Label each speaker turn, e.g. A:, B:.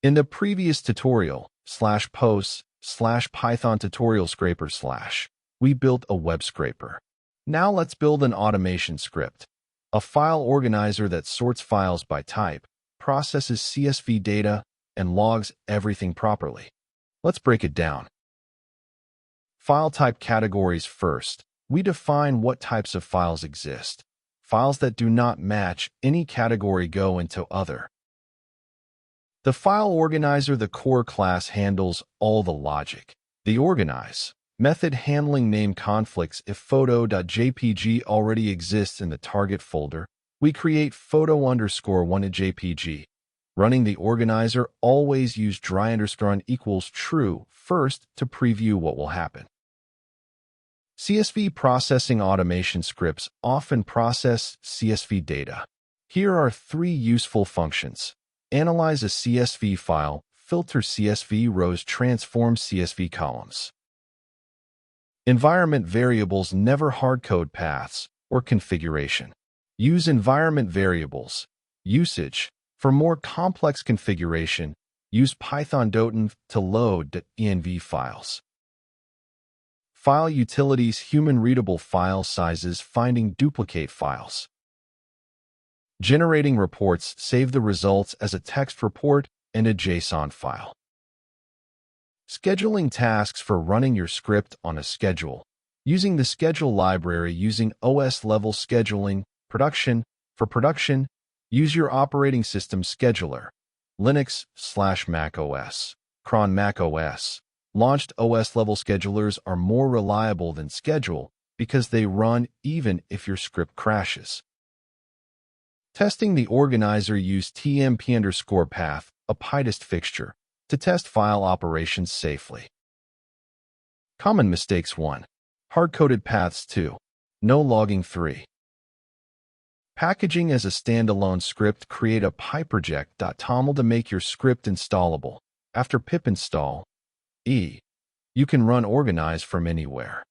A: In the previous tutorial, /posts/python tutorial scraper / we built a web scraper. Now let's build an automation script, a file organizer that sorts files by type, processes CSV data, and logs everything properly. Let's break it down. File type categories first. We define what types of files exist. Files that do not match any category go into other. The file organizer, the core class, handles all the logic. The organize method handling name conflicts. If photo.jpg already exists in the target folder, we create photo_1.jpg. Running the organizer, always use dry_run equals true first to preview what will happen. CSV processing automation scripts often process CSV data. Here are 3 useful functions. Analyze a CSV file, filter CSV rows, transform CSV columns. Environment variables, never hardcode paths or configuration. Use environment variables. Usage. For more complex configuration, use Python.env to load .env files. File utilities, human-readable file sizes, finding duplicate files. Generating reports, save the results as a text report and a JSON file. Scheduling tasks for running your script on a schedule. Using the schedule library, using OS-level scheduling. Production. For production, use your operating system scheduler. Linux/Mac OS. Cron Mac OS. Launched OS-level schedulers are more reliable than schedule because they run even if your script crashes. Testing the organizer, use tmp_path, a PyTest fixture, to test file operations safely. Common mistakes 1. Hard-coded paths 2. No logging 3. Packaging as a standalone script, create a pyproject.toml to make your script installable. After pip install, you can run organize from anywhere.